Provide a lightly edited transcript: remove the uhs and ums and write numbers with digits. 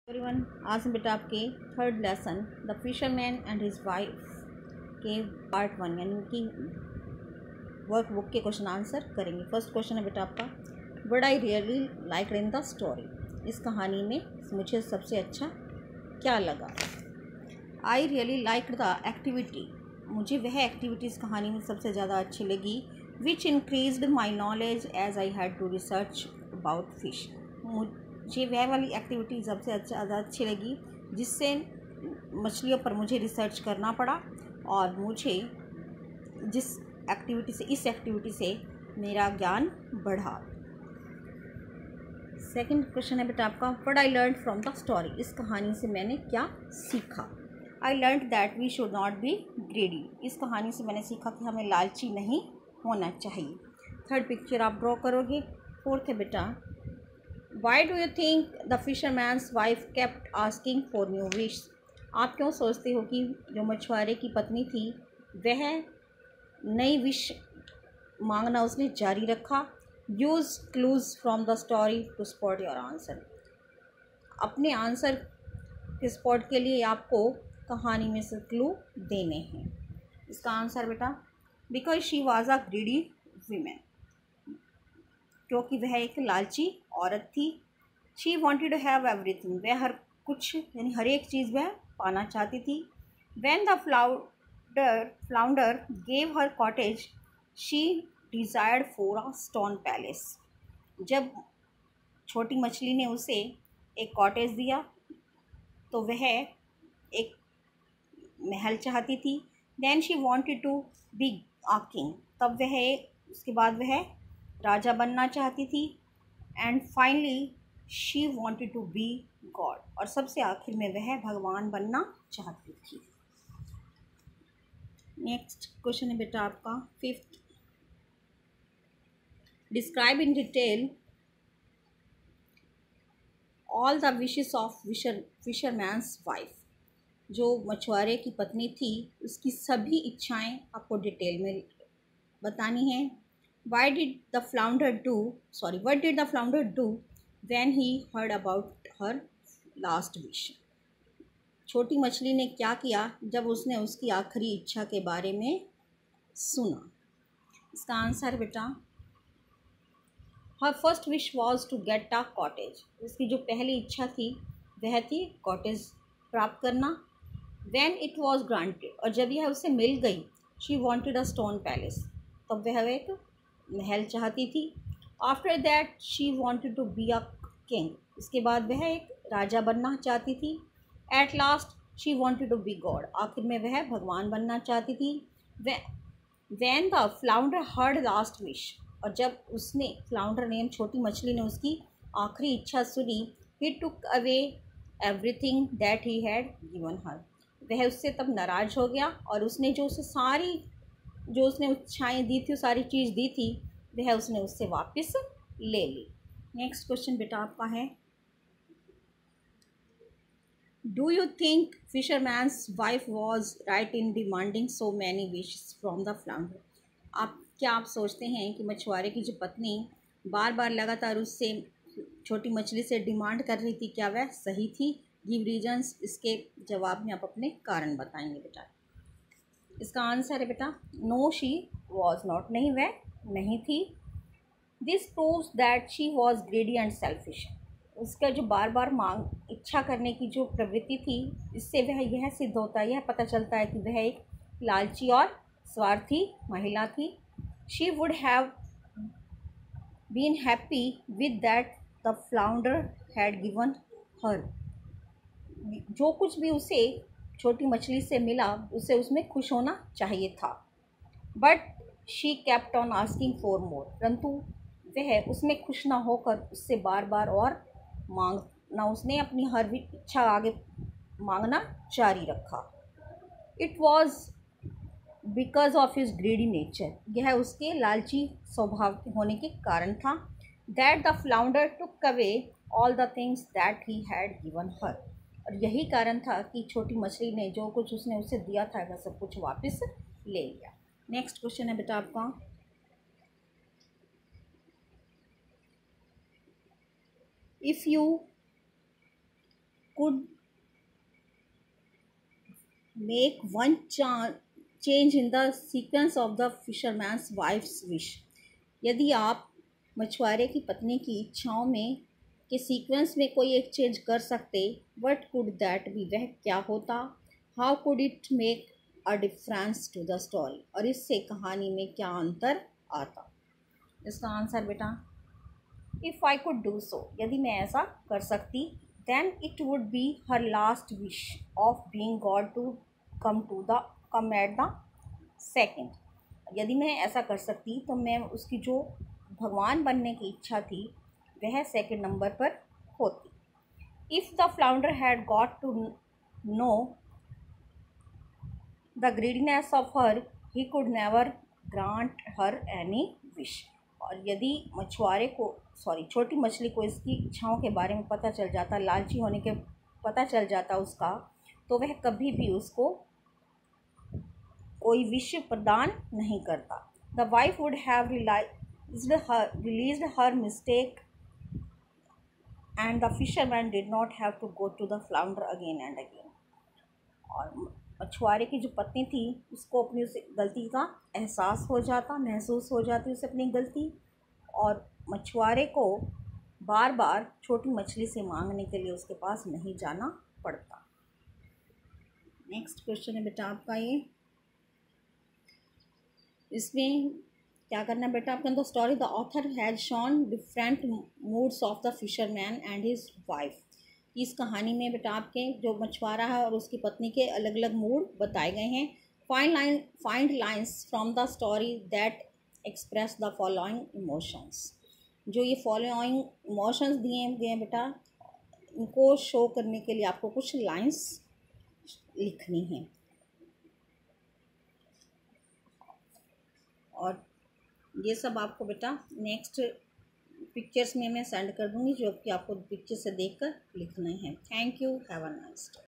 Everyone, आज हम बेटा आपके third lesson the fisherman and his wife के पार्ट 1 यानी कि वर्क बुक के क्वेश्चन आंसर करेंगे। फर्स्ट क्वेश्चन है बेटा आपका, what I really like in the story. इस कहानी में मुझे सबसे अच्छा क्या लगा। I really like the activity, मुझे वह एक्टिविटी इस कहानी में सबसे ज़्यादा अच्छी लगी which increased my knowledge as I had to research about fish. मुझे वह वाली एक्टिविटी सबसे ज़्यादा अच्छी लगी जिससे मछलियों पर मुझे रिसर्च करना पड़ा और मुझे इस एक्टिविटी से मेरा ज्ञान बढ़ा। सेकंड क्वेश्चन है बेटा आपका, what I learn from the story. इस कहानी से मैंने क्या सीखा। I learn that we should not be greedy. इस कहानी से मैंने सीखा कि हमें लालची नहीं होना चाहिए। थर्ड पिक्चर आप ड्रॉ करोगे। फोर्थ है बेटा, why do you think the fisherman's wife kept asking for new wish. आप क्यों सोचते हो कि जो मछुआरे की पत्नी थी वह नई विश मांगना उसने जारी रखा। Use clues from the story to spot your answer. अपने आंसर के स्पॉट के लिए आपको कहानी में से क्लू देने हैं। इसका आंसर बेटा, because she was a greedy women, क्योंकि वह एक लालची औरत थी। She wanted to have everything, वह हर कुछ यानी हर एक चीज़ वह पाना चाहती थी। When the flounder gave her cottage she desired for a stone palace. जब छोटी मछली ने उसे एक कॉटेज दिया तो वह एक महल चाहती थी। Then she wanted to be a king, तब उसके बाद वह राजा बनना चाहती थी। And finally she wanted to be God, और सबसे आखिर में वह भगवान बनना चाहती थी। नेक्स्ट क्वेश्चन है बेटा आपका fifth, describe in detail all the wishes of fisherman's wife. जो मछुआरे की पत्नी थी उसकी सभी इच्छाएं आपको डिटेल में बतानी है। What did the flounder do when he heard about her last wish? छोटी मछली ने क्या किया जब उसने उसकी आखिरी इच्छा के बारे में सुना। इसका आंसर बेटा, her first wish was to get a cottage. उसकी जो पहली इच्छा थी वह थी कॉटेज प्राप्त करना। When it was granted, और जब यह उसे मिल गई, she wanted a stone palace, तब वह एक महल चाहती थी। After that she wanted to be a king, इसके बाद वह एक राजा बनना चाहती थी। At last she wanted to be God, आखिर में वह भगवान बनना चाहती थी। When the flounder heard last wish, और जब फ्लाउंडर ने छोटी मछली ने उसकी आखिरी इच्छा सुनी, he took away everything that he had given her, वह उससे तब नाराज हो गया और उसने जो उसने इच्छाएँ दी थी, सारी चीज़ दी थी, वह उसने उससे वापस ले ली। नेक्स्ट क्वेश्चन बेटा आपका है, do you think fisherman's wife was right in demanding so many wishes from the flounder. क्या आप सोचते हैं कि मछुआरे की जो पत्नी बार बार लगातार उससे छोटी मछली से डिमांड कर रही थी, क्या वह सही थी। गिव रीजन्स, इसके जवाब में आप अपने कारण बताएंगे बेटा। इसका आंसर है बेटा, नो शी वॉज नॉट, नहीं वह नहीं थी। This proves that she was ग्रेडी and selfish. उसका जो बार बार इच्छा करने की जो प्रवृत्ति थी, इससे वह यह सिद्ध होता है, यह पता चलता है कि वह एक लालची और स्वार्थी महिला थी। She would have been happy with that the flounder had given her. जो कुछ भी उसे छोटी मछली से मिला उसे उसमें खुश होना चाहिए था। But she kept on asking for more, परंतु वह उसमें खुश ना होकर उससे बार बार और मांगना, उसने अपनी हर इच्छा आगे मांगना जारी रखा। It was because of his greedy nature, यह उसके लालची स्वभाव होने के कारण था। That the flounder took away all the things that he had given हर, और यही कारण था कि छोटी मछली ने जो कुछ उसने उसे दिया था वह सब कुछ वापस ले लिया। नेक्स्ट क्वेश्चन है बेटा आपका, if you could make one change in the sequence of the fisherman's wife's wish. यदि आप मछुआरे की पत्नी की इच्छाओं में के सीक्वेंस में कोई एक चेंज कर सकते, वट कुड दैट बी, वह क्या होता? How could it make a difference to the story, और इससे कहानी में क्या अंतर आता? इसका आंसर बेटा, if I could do so, यदि मैं ऐसा कर सकती, then it would be her last wish of being God to come at the second. यदि मैं ऐसा कर सकती तो मैं उसकी जो भगवान बनने की इच्छा थी वह सेकंड नंबर पर होती। If the flounder had got to know the greediness of her, he could never grant her any wish. और यदि छोटी मछली को इसकी इच्छाओं के बारे में पता चल जाता, लालची होने के पता चल जाता उसका, तो वह कभी भी उसको कोई विश प्रदान नहीं करता। The wife would have released her mistake and the fisherman did not have to go to the flounder again and again. और मछुआरे की जो पत्नी थी उसको अपनी उस गलती का एहसास हो जाता, महसूस हो जाती उसे अपनी गलती, और मछुआरे को बार बार छोटी मछली से मांगने के लिए उसके पास नहीं जाना पड़ता। नेक्स्ट क्वेश्चन है बेटा आपका ये, इसमें क्या करना है बेटा आपके, the story the author has shown different moods of the fisherman and his wife. इस कहानी में बेटा आपके जो मछुआरा है और उसकी पत्नी के अलग अलग मूड बताए गए हैं। Find lines from the story that express the following emotions. जो ये फॉलोइंग इमोशंस दिए गए हैं बेटा, इनको शो करने के लिए आपको कुछ लाइन्स लिखनी हैं। और ये सब आपको बेटा नेक्स्ट पिक्चर्स में मैं सेंड कर दूंगी, जो कि आपको पिक्चर से देखकर लिखना है। Thank you, have a nice day.